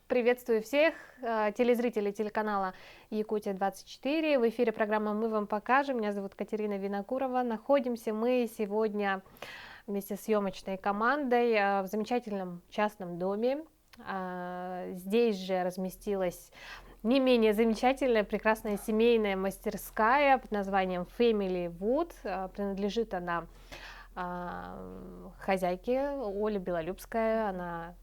Приветствую всех телезрителей телеканала Якутия-24. В эфире программа «Мы вам покажем». Меня зовут Катерина Винокурова. Находимся мы сегодня вместе с съемочной командой в замечательном частном доме. Здесь же разместилась не менее замечательная, прекрасная семейная мастерская под названием Family Wood. Принадлежит она хозяйке Оле Белолюбская. Она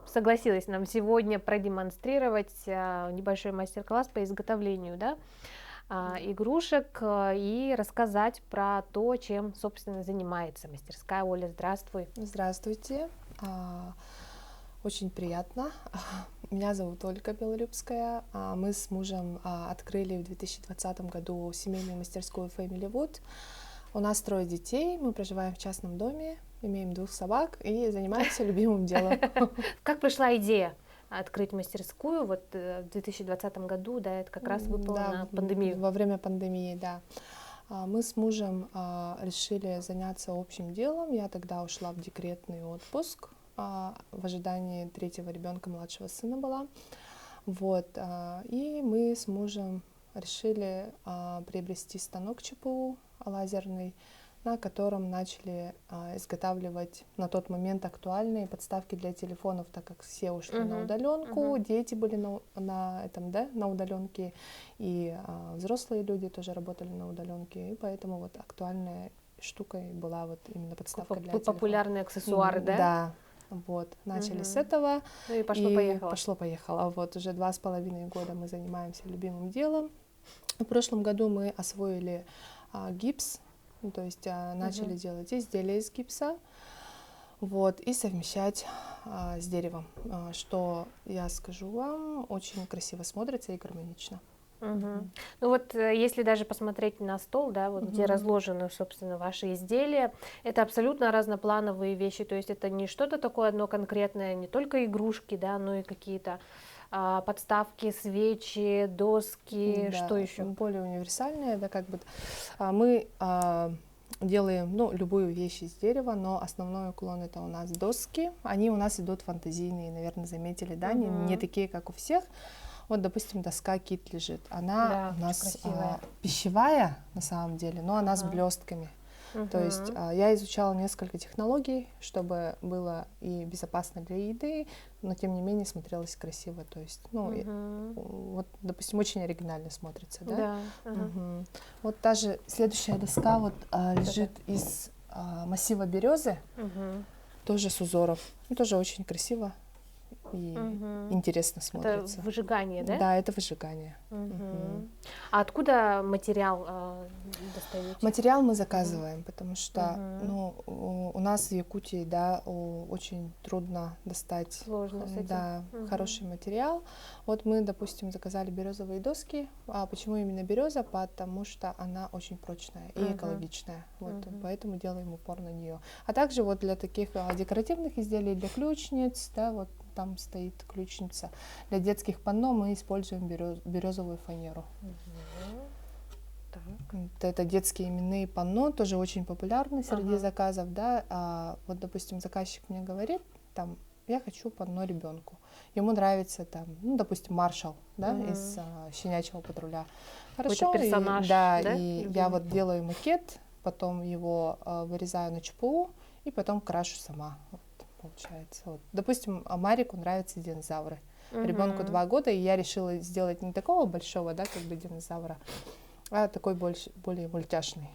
согласилась нам сегодня продемонстрировать небольшой мастер-класс по изготовлению игрушек и рассказать про то, чем, собственно, занимается мастерская. Оля, здравствуй. Здравствуйте. Очень приятно. Меня зовут Ольга Белолюбская. Мы с мужем открыли в 2020 году семейную мастерскую Family Wood. У нас 3 детей, мы проживаем в частном доме, имеем 2 собак и занимаемся любимым делом. Как пришла идея открыть мастерскую вот в 2020 году, да, это как раз выпало на пандемию? Во время пандемии, да. Мы с мужем решили заняться общим делом. Я тогда ушла в декретный отпуск, в ожидании 3-го ребенка, младшего сына была. Вот. И мы с мужем решили приобрести станок ЧПУ лазерный, на котором начали изготавливать на тот момент актуальные подставки для телефонов, так как все ушли на удаленку, дети были на удаленке, и взрослые люди тоже работали на удаленке, и поэтому вот актуальной штукой была вот именно подставка для телефона. Популярные аксессуары, да? Да. Вот, начали с этого. Ну и пошло-поехало. Пошло-поехало. Вот уже 2,5 года мы занимаемся любимым делом. В прошлом году мы освоили гипс, то есть начали делать изделия из гипса, вот, и совмещать с деревом, что, я скажу вам, очень красиво смотрится и гармонично. Ну вот если даже посмотреть на стол, да, вот где разложены, собственно, ваши изделия, это абсолютно разноплановые вещи, то есть это не что-то такое одно конкретное, не только игрушки, да, но и какие-то подставки, свечи, доски, да, что еще? Более универсальные, да, как бы мы делаем, любую вещь из дерева, но основной уклон это у нас доски, они у нас идут фантазийные, наверное, заметили, да, не такие, как у всех. Вот, допустим, доска кит лежит, она у нас пищевая на самом деле, но она с блестками. То есть я изучала несколько технологий, чтобы было и безопасно для еды, но тем не менее смотрелось красиво. То есть, вот, допустим, очень оригинально смотрится, да? Вот та же следующая доска вот лежит из массива березы, тоже с узором, тоже очень красиво и интересно смотрится. Это выжигание, да? Да, это выжигание. А откуда материал достаете? Материал мы заказываем, потому что у нас в Якутии, да, очень трудно достать Сложно с этим. Да, хороший материал. Вот мы, допустим, заказали березовые доски. А почему именно береза? Потому что она очень прочная и экологичная. Вот, поэтому делаем упор на нее. А также вот для таких декоративных изделий, для ключниц, да, вот там стоит ключница. Для детских панно мы используем березовую фанеру. Это детские именные панно, тоже очень популярны среди заказов, да. Вот, допустим, заказчик мне говорит, там, я хочу панно ребенку. Ему нравится там, допустим, маршал, да, из щенячьего патруля. Хорошо, персонаж, да, да, и любимый. я вот делаю макет, потом его вырезаю на ЧПУ и потом крашу сама. Получается. Вот. Допустим, Марику нравятся динозавры. Ребенку 2 года, и я решила сделать не такого большого, да, как бы динозавра, а такой более мультяшный.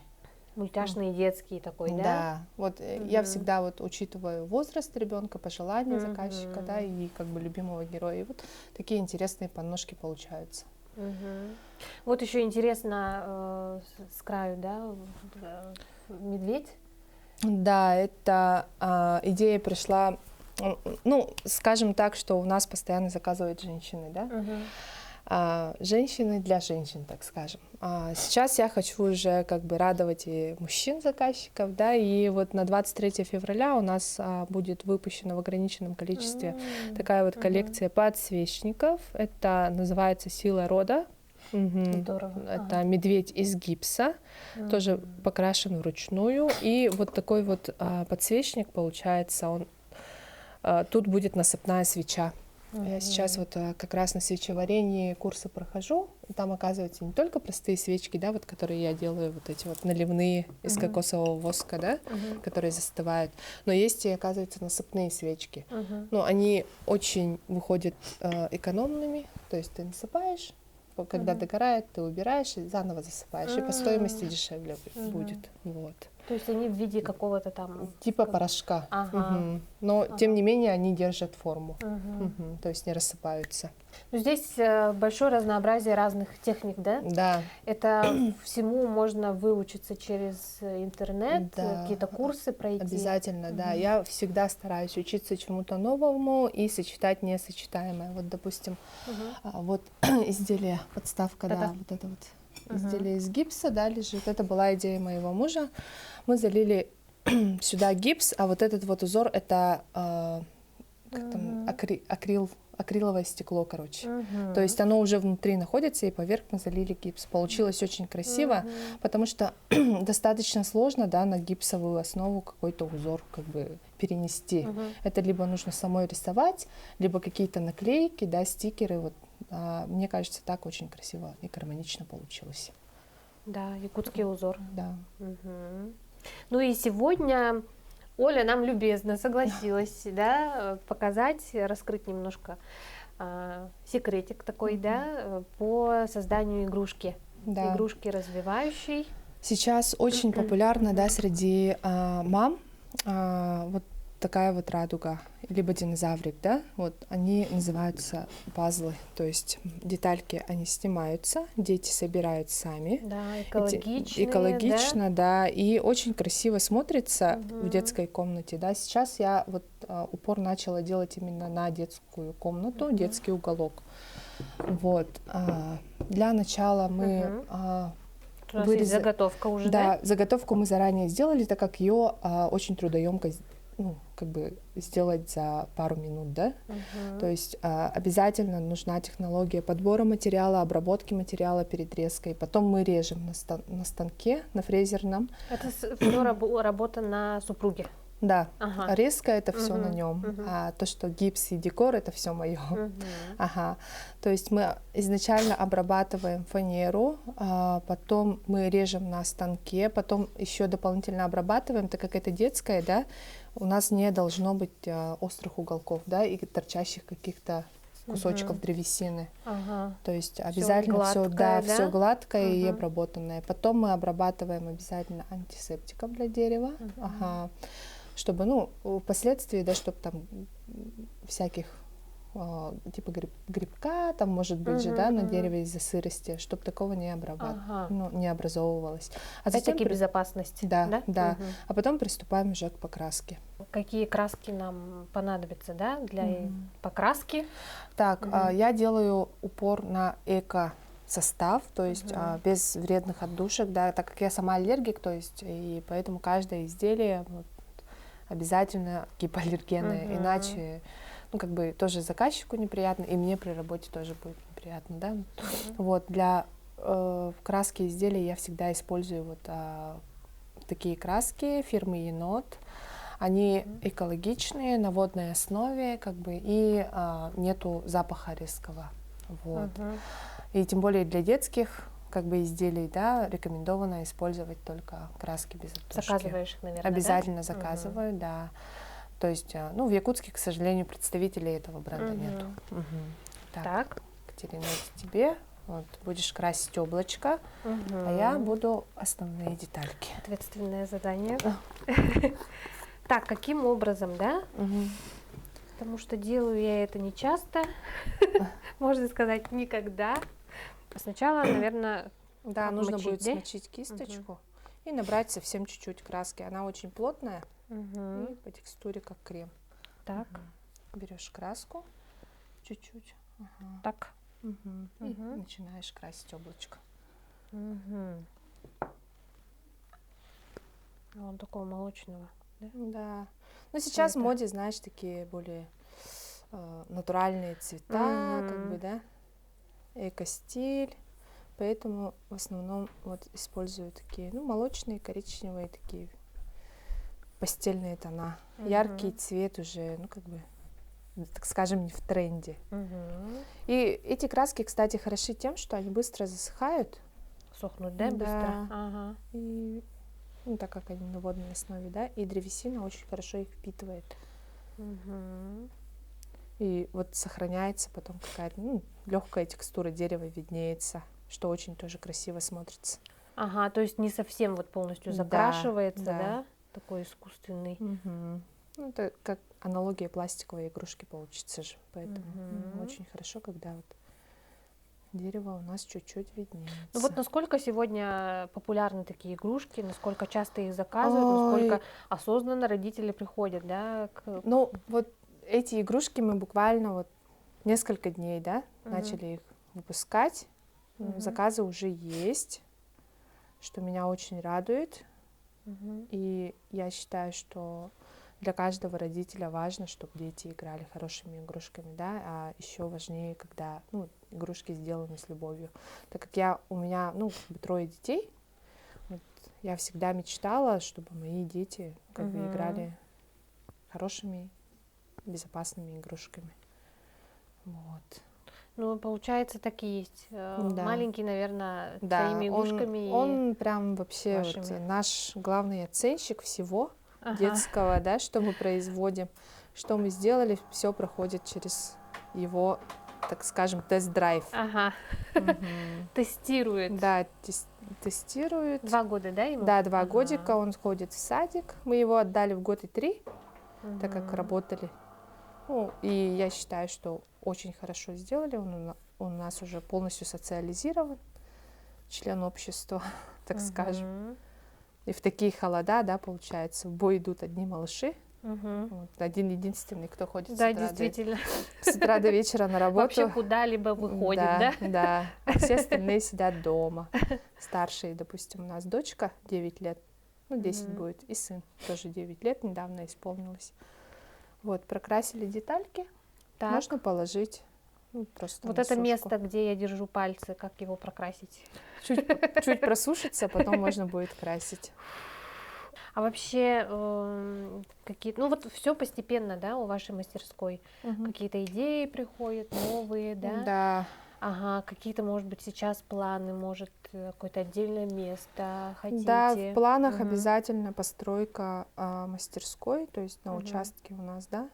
Мультяшный детский такой, да? Да. Вот я всегда вот учитываю возраст ребенка, пожелания заказчика, да, и как бы любимого героя. И вот такие интересные панношки получаются. Вот еще интересно с краю, да, медведь. Да, эта идея пришла, скажем так, что у нас постоянно заказывают женщины, да, женщины для женщин, так скажем. Сейчас я хочу уже как бы радовать и мужчин-заказчиков, да, и вот на 23 февраля у нас будет выпущена в ограниченном количестве такая вот коллекция подсвечников, это называется «Сила рода». Здорово. Это медведь из гипса, тоже покрашен вручную. И вот такой вот подсвечник получается, он Тут будет насыпная свеча. Я сейчас вот как раз на свечеварении курсы прохожу. Там, оказывается, не только простые свечки, да, вот которые я делаю, вот эти вот наливные из кокосового воска, да, которые застывают. Но есть и, оказывается, насыпные свечки. Но они очень выходят экономными, то есть ты насыпаешь, когда догорает, ты убираешь и заново засыпаешь, и по стоимости дешевле будет. Вот. То есть они в виде какого-то там... Типа порошка. Но, тем не менее, они держат форму. То есть не рассыпаются. Ну, здесь большое разнообразие разных техник, да? Да. Это всему можно выучиться через интернет, Да. какие-то курсы пройти? Обязательно, да. Я всегда стараюсь учиться чему-то новому и сочетать несочетаемое. Вот, допустим, вот изделие, подставка, да, вот это вот изделие из гипса, да, лежит. Это была идея моего мужа. Мы залили сюда гипс, а вот этот вот узор — это как там, акриловое стекло, короче. То есть оно уже внутри находится, и поверх мы залили гипс. Получилось очень красиво, потому что достаточно сложно, да, на гипсовую основу какой-то узор как бы перенести. Это либо нужно самой рисовать, либо какие-то наклейки, да, стикеры. Вот. Мне кажется, так очень красиво и гармонично получилось. Да, якутский узор. Да. Ну и сегодня Оля нам любезно согласилась, да, показать, раскрыть немножко секретик такой, да, по созданию игрушки. Да. Игрушки развивающей. Сейчас очень популярна, да, среди мам вот такая вот радуга, либо динозаврик, да, вот они называются пазлы, то есть детальки, они снимаются, дети собирают сами. Да, экологично. Экологично, да, и очень красиво смотрится в детской комнате, да. Сейчас я вот упор начала делать именно на детскую комнату, детский уголок. Вот. Для начала мы У нас есть заготовка уже, да? Да, заготовку мы заранее сделали, так как ее очень трудоемко, ну, как бы сделать за пару минут, да. То есть обязательно нужна технология подбора материала, обработки материала перед резкой. Потом мы режем на станке, на фрезерном. Это всё работа на супруге? Да, резко это все на нем, а то, что гипс и декор, это все мое. То есть мы изначально обрабатываем фанеру, потом мы режем на станке, потом еще дополнительно обрабатываем, так как это детская, да, у нас не должно быть острых уголков, да, и торчащих каких-то кусочков древесины. То есть обязательно все, да, все гладкое и обработанное. Потом мы обрабатываем обязательно антисептиком для дерева. Чтобы, ну, впоследствии, да, чтобы там всяких типа грибка, там может быть же, да, на дереве из-за сырости, чтобы такого не не образовывалось. Опять-таки безопасность. Да, да. А потом приступаем уже к покраске. Какие краски нам понадобятся, да, для покраски? Так, я делаю упор на эко-состав, то есть без вредных отдушек, да, так как я сама аллергик, то есть, и поэтому каждое изделие обязательно гипоаллергенные, иначе, ну, как бы тоже заказчику неприятно, и мне при работе тоже будет неприятно, да. Вот, для краски изделий я всегда использую вот такие краски фирмы Енот. Они экологичные, на водной основе, как бы, и нету запаха резкого, вот. И тем более для детских как бы изделий, да, рекомендовано использовать только краски без оттушки. Заказываешь их, наверное, обязательно заказываю, да. То есть, ну, в Якутске, к сожалению, представителей этого бренда нету. Так, Катерина, это тебе. Вот, будешь красить облачко, а я буду основные детальки. Ответственное задание. Так, каким образом, да? Потому что делаю я это не часто, можно сказать, никогда. Сначала, наверное, да, нужно будет смочить кисточку и набрать совсем чуть-чуть краски. Она очень плотная и по текстуре как крем. Так. Берешь краску чуть-чуть. Так. И начинаешь красить облачко. Он такого молочного. Да? Да. Ну, сейчас в моде, знаешь, такие более натуральные цвета, как бы, да, эко-стиль. Поэтому в основном вот использую такие, ну, молочные, коричневые, такие пастельные тона. Яркий цвет уже, ну, как бы так скажем, не в тренде. Мгм. И эти краски, кстати, хороши тем, что они быстро засыхают. Сохнуть, да, быстро? Да. Ага. И, ну, так как они на водной основе, да, и древесина очень хорошо их впитывает. Мгм. И вот сохраняется потом какая-то, ну, легкая текстура дерева виднеется, что очень тоже красиво смотрится. Ага, то есть не совсем вот полностью Да, закрашивается, да. да? Такой искусственный. Мгм. Ну, это как аналогия пластиковой игрушки получится же, поэтому Мгм. очень хорошо, когда вот дерево у нас чуть-чуть виднеется. Ну вот насколько сегодня популярны такие игрушки, насколько часто их заказывают, Ой, насколько осознанно родители приходят, да, ну вот эти игрушки мы буквально вот несколько дней, да, Мгм. начали их выпускать. Мгм. Заказы уже есть, что меня очень радует. Мгм. И я считаю, что для каждого родителя важно, чтобы дети играли хорошими игрушками, да, а еще важнее, когда, ну, игрушки сделаны с любовью. Так как у меня, ну, как бы 3 детей, вот, я всегда мечтала, чтобы мои дети как бы Мгм. играли хорошими, безопасными игрушками. Вот. Ну, получается, так и есть. Да. Маленький, наверное, Да, твоими игрушками и он прям вообще вот вашими. наш главный оценщик всего Ага. детского, да, что мы производим, что мы сделали, все проходит через его, так скажем, тест-драйв. Ага. Мгм. Тестирует. Да, тестирует. 2 года, да, ему? Да, 2 Ага. годика он ходит в садик. Мы его отдали в 1 и 3, так как Мгм. работали. Ну, и я считаю, что очень хорошо сделали. Он у нас уже полностью социализирован, член общества, так скажем. Мгм. И в такие холода, да, получается, в бой идут одни малыши. Мгм. Вот, один-единственный, кто ходит Да, действительно. с утра до вечера на Вообще работу. куда-либо выходит, да? Да, да. А все остальные сидят дома. Старший, допустим, у нас дочка 9 лет, ну, 10 Мгм. будет, и сын тоже 9 лет, недавно исполнилось. Вот, прокрасили детальки, Так. можно положить, ну, просто Вот на это сушку. место, где я держу пальцы, как его прокрасить? Чуть просушится, потом можно будет красить. А вообще какие-то, ну вот все постепенно, да, у вашей мастерской? Мгм. Какие-то идеи приходят, новые, да? Да, Ага, какие-то, может быть, сейчас планы, может, какое-то отдельное место да, в хотите? планах Мгм. обязательно постройка мастерской, то есть на Мгм. участке у нас, да,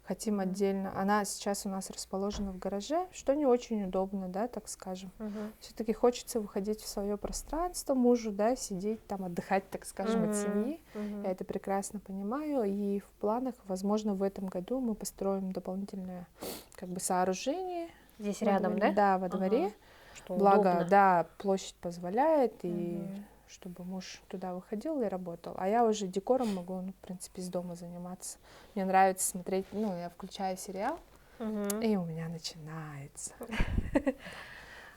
хотим Мгм. отдельно. Она сейчас у нас расположена в гараже, что не очень удобно, да, так скажем. Мгм. Все-таки хочется выходить в свое пространство мужу, да, сидеть там, отдыхать, так скажем, от Мгм. семьи. Мгм. Я это прекрасно понимаю. И в планах, возможно, в этом году мы построим дополнительное как бы сооружение. Здесь Во рядом, дворе. да? Да, во дворе. Ага. Что Благо, удобно. да, площадь позволяет, и Мгм. чтобы муж туда выходил и работал. А я уже декором могу, ну, в принципе, из дома заниматься. Мне нравится смотреть, ну, я включаю сериал, Мгм. и у меня начинается.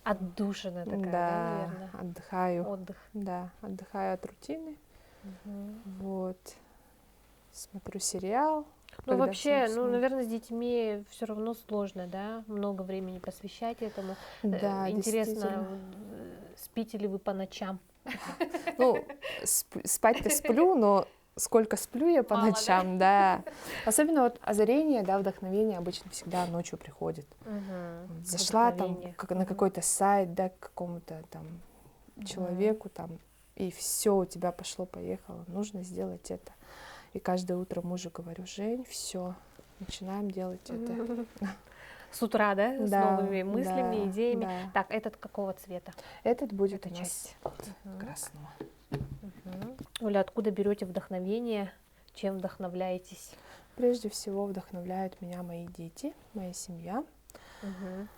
Отдушина такая, да, Да, наверное? отдыхаю. Отдых. Да, отдыхаю от рутины. Мгм. Вот. Смотрю сериал. Ну, Когда все вообще, ну, уснут. наверное, с детьми все равно сложно, да, много времени посвящать этому. Да, Интересно, действительно. спите ли вы по ночам? Ну, спать-то сплю, но сколько сплю я по Мало, да? ночам, да. Особенно вот озарение, да, вдохновение обычно всегда ночью приходит. Мгм. Зашла там Вдохновение. на Мгм. какой-то сайт, да, к какому-то там Мгм. человеку там, и все у тебя пошло-поехало, нужно сделать это. И каждое утро мужу говорю: Жень, все, начинаем делать это. С утра, да, с Да, новыми мыслями, да, идеями. да. Так, этот какого цвета? Этот будет Эта у нас часть. Мгм. красного. Мгм. Оля, откуда берете вдохновение? Чем вдохновляетесь? Прежде всего вдохновляют меня мои дети, моя семья. Мгм.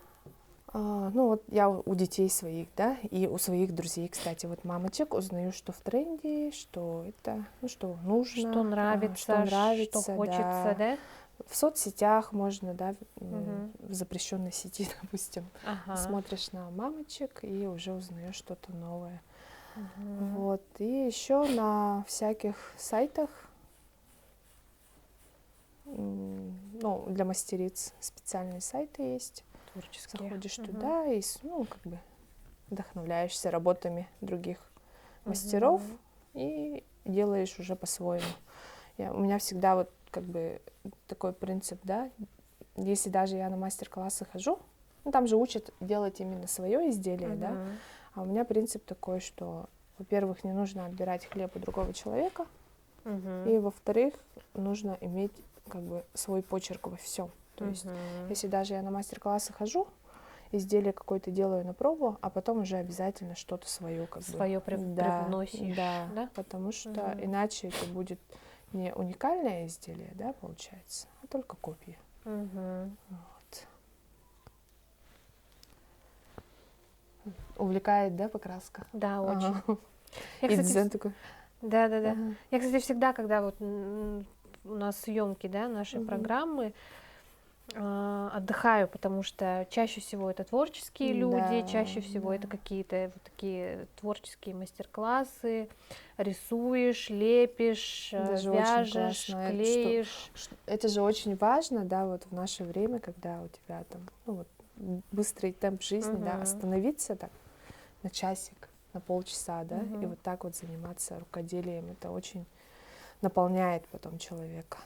Ну вот я у детей своих, да, и у своих друзей, кстати, вот мамочек узнаю, что в тренде, что это, ну, что нужно, Что нравится, что нравится, что хочется, да? В соцсетях можно, да, Мгм. в запрещенной сети, допустим, Ага. смотришь на мамочек и уже узнаешь что-то новое. Мгм. Вот. И еще на всяких сайтах, ну, для мастериц специальные сайты есть. Творческие. Заходишь Мгм. туда и, ну, как бы вдохновляешься работами других Мгм. мастеров и делаешь уже по-своему. У меня всегда вот как бы такой принцип, да, если даже я на мастер-классы хожу, ну, там же учат делать именно свое изделие, да, а у меня принцип такой, что, во-первых, не нужно отбирать хлеб у другого человека, и, во-вторых, нужно иметь как бы свой почерк во всем. То есть, если даже я на мастер-классы хожу, изделие какое-то делаю на пробу, а потом уже обязательно что-то свое как свое бы. Да, привносишь, да, да? потому что иначе это будет не уникальное изделие, да, получается, а только копия. Вот. Увлекает, да, покраска? Да, очень. Ага. Я, И кстати, дизайн такой. да. Ага. Я, кстати, всегда, когда вот у нас съемки, да, нашей программы, отдыхаю, потому что чаще всего это творческие люди, Да, чаще всего это какие-то вот такие творческие мастер-классы, рисуешь, лепишь, даже очень вяжешь, классно. клеишь. Это же очень важно, да, вот в наше время, когда у тебя там, ну вот, быстрый темп жизни, да, остановиться так на часик, на полчаса, да, и вот так вот заниматься рукоделием, это очень наполняет потом человека.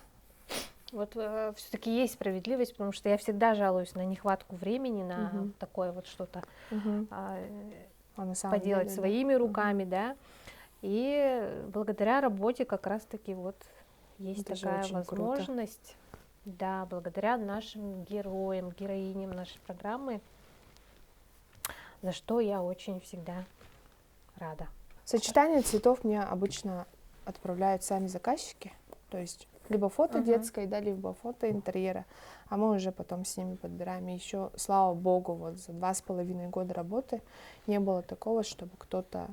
Вот все-таки есть справедливость, потому что я всегда жалуюсь на нехватку времени, на такое вот что-то на самом поделать деле, своими руками, да. И благодаря работе как раз-таки вот есть это такая возможность. Круто. Да, благодаря нашим героям, героиням нашей программы, за что я очень всегда рада. Сочетание цветов мне обычно отправляют сами заказчики, то есть либо фото детское, да, либо фото интерьера, а мы уже потом с ними подбираем. И еще, слава богу, вот за 2,5 года работы не было такого, чтобы кто-то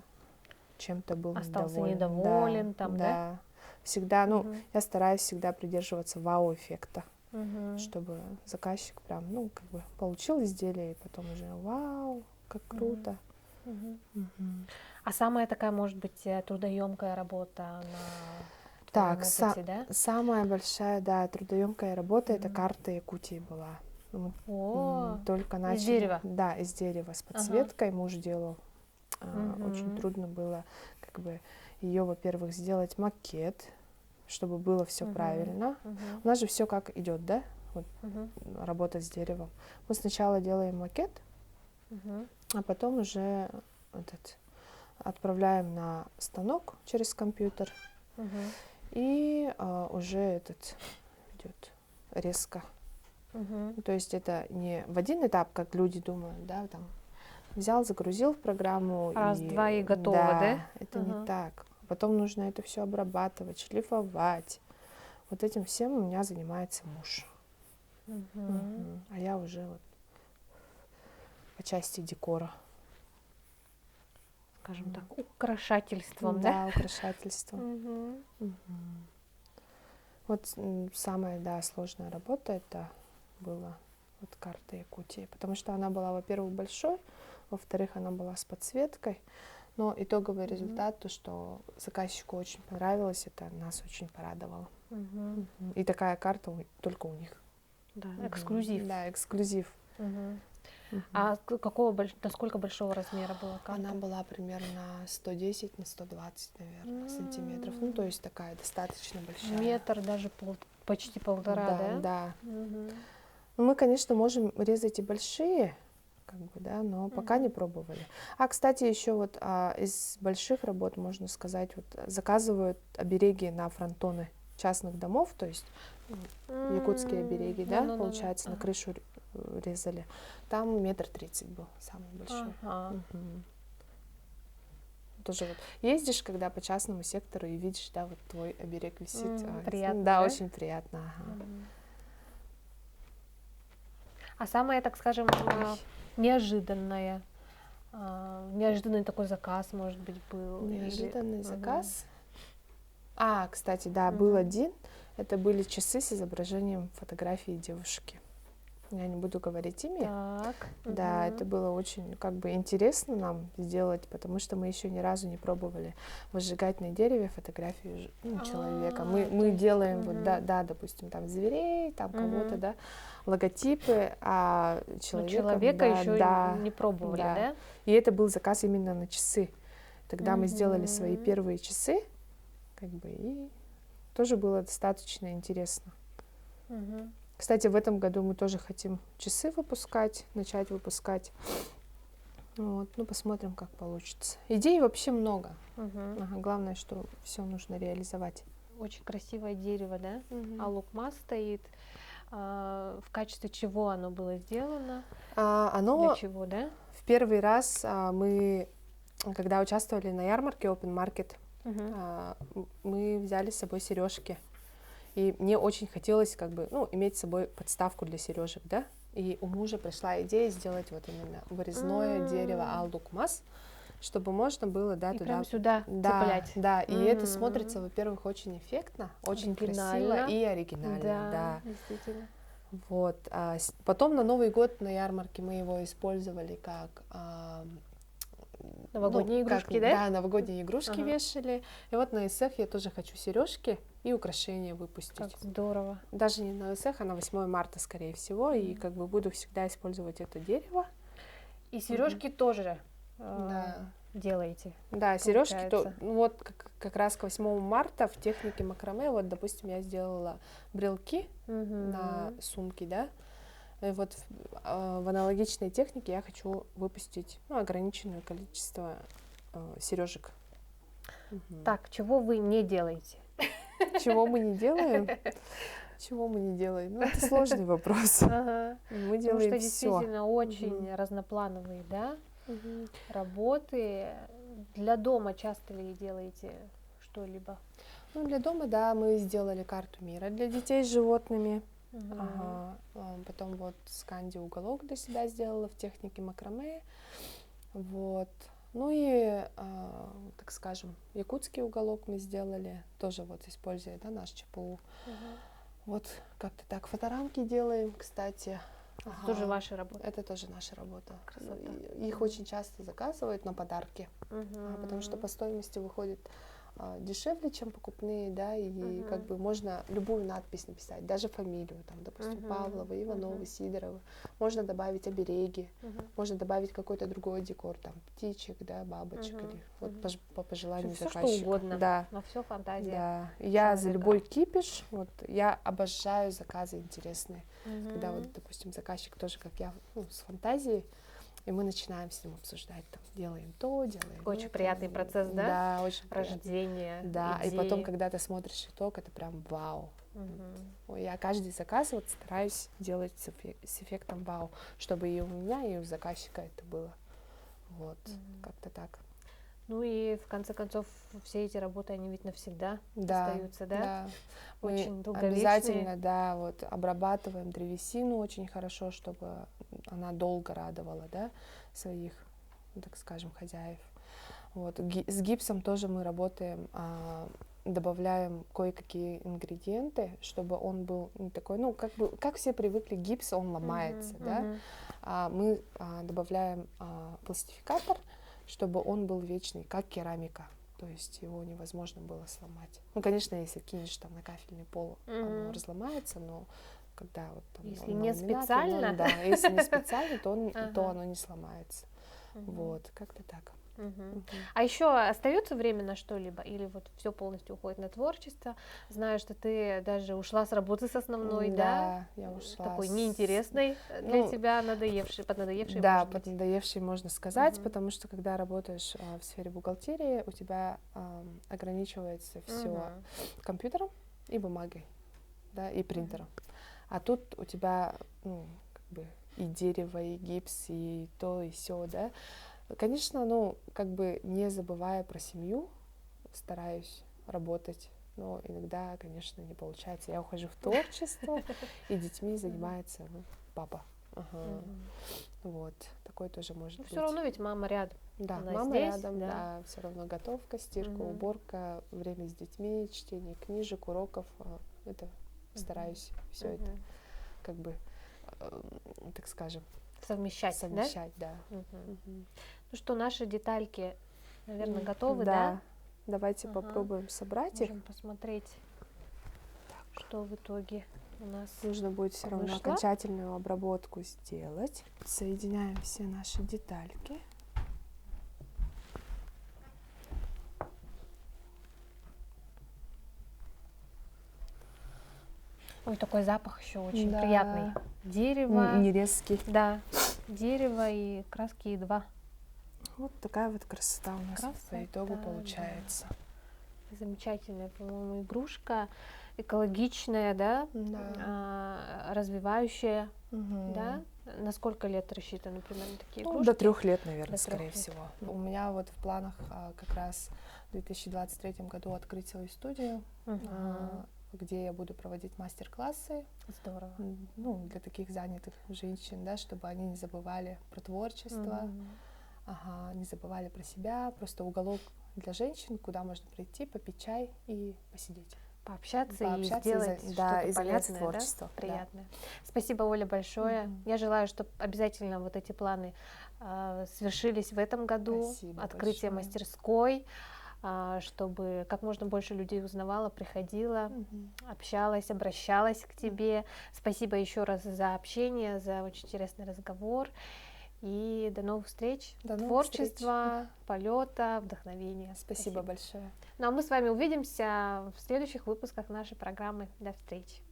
чем-то был остался недоволен. Там, да? Всегда, ну, я стараюсь всегда придерживаться вау-эффекта, чтобы заказчик прям, ну, как бы получил изделие, и потом уже вау, как круто. А самая такая, может быть, трудоемкая работа на твоем опыте, да? Самая большая, да, трудоемкая работа это карта Якутии была. Только начали. Из дерева? Да, из дерева с подсветкой муж делал. Очень трудно было как бы ее, во-первых, сделать макет, чтобы было все правильно. У нас же все как идет, да? Вот, работа с деревом. Мы сначала делаем макет, а потом уже отправляем на станок через компьютер, и уже идет резко. То есть это не в один этап, как люди думают, да, там взял, загрузил в программу. Раз-два и готово, да? Это не так. Потом нужно это все обрабатывать, шлифовать. Вот этим всем у меня занимается муж. А я уже вот по части декора. Скажем так, украшательством, да? Да, украшательством. Вот самая, да, сложная работа это была вот карта Якутии, потому что она была, во-первых, большой, во-вторых, она была с подсветкой, но итоговый результат, то, что заказчику очень понравилось, это нас очень порадовало. И такая карта только у них. Да, эксклюзив. Да, эксклюзив. А насколько большого размера была карта? Она была примерно 110 на 120, наверное, сантиметров. Ну, то есть такая достаточно большая. Метр, даже почти полтора, да? Да. Мы, конечно, можем резать и большие, как бы, да, но пока не пробовали. А, кстати, еще вот из больших работ, можно сказать, вот заказывают обереги на фронтоны частных домов, то есть якутские обереги, да, получается, на крышу резали. Там 1,30 м был самый большой. Тоже вот ездишь, когда по частному сектору и видишь, да, вот твой оберег висит. Приятно, да, очень приятно. А самое, так скажем, неожиданный такой заказ, может быть, был? Неожиданный заказ? Кстати, да, был один. Это были часы с изображением фотографии девушки. Я не буду говорить имя. Так. Да, это было очень как бы интересно нам сделать, потому что мы еще ни разу не пробовали возжигать на дереве фотографию человека. Мы делаем вот, да, допустим, там зверей, там кого-то, да, логотипы, а человека еще не пробовали, да? И это был заказ именно на часы. Тогда мы сделали свои первые часы, как бы, и тоже было достаточно интересно. Кстати, в этом году мы тоже хотим часы выпускать, начать выпускать. Вот, ну, посмотрим, как получится. Идей вообще много. Мгм. Ага, главное, что все нужно реализовать. Очень красивое дерево, да? Алукма стоит. В качестве чего оно было сделано? Для Оно чего, да? в первый раз мы, когда участвовали на ярмарке Open Market, мы взяли с собой сережки. И мне очень хотелось как бы, ну, иметь с собой подставку для сережек, да? И у мужа пришла идея сделать вот именно вырезное дерево Алдукмас, чтобы можно было, да, И туда... прям сюда Да, цеплять. да, и это смотрится, во-первых, очень эффектно, очень красиво Оригинально. и оригинально, да. Действительно. Вот. Потом на Новый год на ярмарке мы его использовали как Новогодние игрушки, да? Да, новогодние игрушки вешали. И вот на СХ я тоже хочу сережки и украшения выпустить. Как здорово. Даже не на СХ, а на 8 марта, скорее всего. И как бы буду всегда использовать это дерево. И сережки тоже Да. делаете. Да, сережки, получается. вот как раз к 8 марта в технике макраме, вот, допустим, я сделала брелки на сумки, да. И вот в аналогичной технике я хочу выпустить, ну, ограниченное количество сережек. Так, чего вы не делаете? Чего мы не делаем? Чего мы не делаем? Ну, это сложный вопрос. Мы Потому делаем что все. действительно очень разноплановые, да, работы. Для дома часто ли делаете что-либо? Ну, для дома, да, мы сделали карту мира для детей с животными. Потом вот сканди уголок для себя сделала в технике макраме. Вот. Ну и, так скажем, якутский уголок мы сделали, тоже вот используя, да, наш ЧПУ. Вот как-то так. Фоторамки делаем, кстати. Это тоже ваша работа? Это тоже наша работа. Красота. Их очень часто заказывают на подарки, потому что по стоимости выходит дешевле, чем покупные, да, и как бы можно любую надпись написать, даже фамилию, там, допустим, Павлова, Иванова, Сидорова. Можно добавить обереги, можно добавить какой-то другой декор, там, птичек, да, бабочек, или вот по пожеланию Всё, заказчика. что угодно, Да. но все фантазия. Да, я за человека. любой кипиш, вот, я обожаю заказы интересные, когда вот, допустим, заказчик тоже, как я, ну, с фантазией, и мы начинаем с ним обсуждать, там, делаем то, делаем Очень это. приятный процесс, да? Да, очень приятный. Рождение. Да, идеи. и потом, когда ты смотришь итог, это прям вау. Ой, я каждый заказ вот стараюсь делать с эффектом вау, чтобы и у меня, и у заказчика это было. Вот, как-то так. Ну и в конце концов все эти работы, они ведь навсегда остаются, да? Да. Очень Мы долговечные. обязательно, да, вот обрабатываем древесину очень хорошо, чтобы она долго радовала, да, своих, ну, так скажем, хозяев. Вот. С гипсом тоже мы работаем, добавляем кое-какие ингредиенты, чтобы он был не такой, ну, как бы, как все привыкли, гипс, он ломается, да. Мы добавляем пластификатор, чтобы он был вечный, как керамика. То есть его невозможно было сломать. Ну, конечно, если кинешь там на кафельный пол, оно разломается, но когда вот там если не специально, да, если не специально, то оно не сломается. Вот, как-то так. А еще остается время на что-либо, или вот все полностью уходит на творчество? Знаю, что ты даже ушла с работы с основной, да? Да, я ушла. Такой неинтересной для тебя, поднадоевшей. Да, поднадоевшей можно сказать, потому что когда работаешь в сфере бухгалтерии, у тебя ограничивается все компьютером и бумагой, да, и принтером. А тут у тебя, ну, как бы и дерево, и гипс, и то, и сё, да. Конечно, ну, как бы не забывая про семью, стараюсь работать, но иногда, конечно, не получается. Я ухожу в творчество, и детьми занимается папа. Вот, такое тоже может быть. Все равно ведь мама рядом. Да, Она мама здесь, рядом, да, все равно готовка, стирка, уборка, время с детьми, чтение книжек, уроков. Это стараюсь все это, как бы, так скажем, совмещать, да. Ну что, наши детальки, наверное, готовы, да? Давайте попробуем собрать их. Можем посмотреть, что в итоге у нас нужно будет все равно окончательную обработку сделать. Соединяем все наши детальки. Ой, такой запах еще очень Да. приятный. Дерево. Не резкий. Да, дерево и краски едва. Вот такая вот красота у нас по итогу Красота, получается. Замечательная, по-моему, игрушка, экологичная, да, Да. развивающая, Мгм. да. На сколько лет рассчитаны примерно такие Ну, игрушки? до 3 лет, наверное, До скорее 3 лет. всего. У меня вот в планах как раз в 2023 году открыть свою студию, Мгм. где я буду проводить мастер-классы, Здорово. ну, для таких занятых женщин, да, чтобы они не забывали про творчество, Мгм. не забывали про себя, просто уголок для женщин, куда можно прийти, попить чай и посидеть. Пообщаться и Пообщаться сделать и что-то заняться полезное, творчеством. да, приятное. Спасибо, Оля, большое. Мгм. Я желаю, чтобы обязательно вот эти планы свершились в этом году. Спасибо Открытие большое. мастерской, чтобы как можно больше людей узнавало, приходило, Мгм. общалась, обращалась к тебе. Спасибо еще раз за общение, за очень интересный разговор. И до новых встреч. До новых встреч. Творчества, полета, вдохновения. Спасибо большое. Ну а мы с вами увидимся в следующих выпусках нашей программы. До встречи.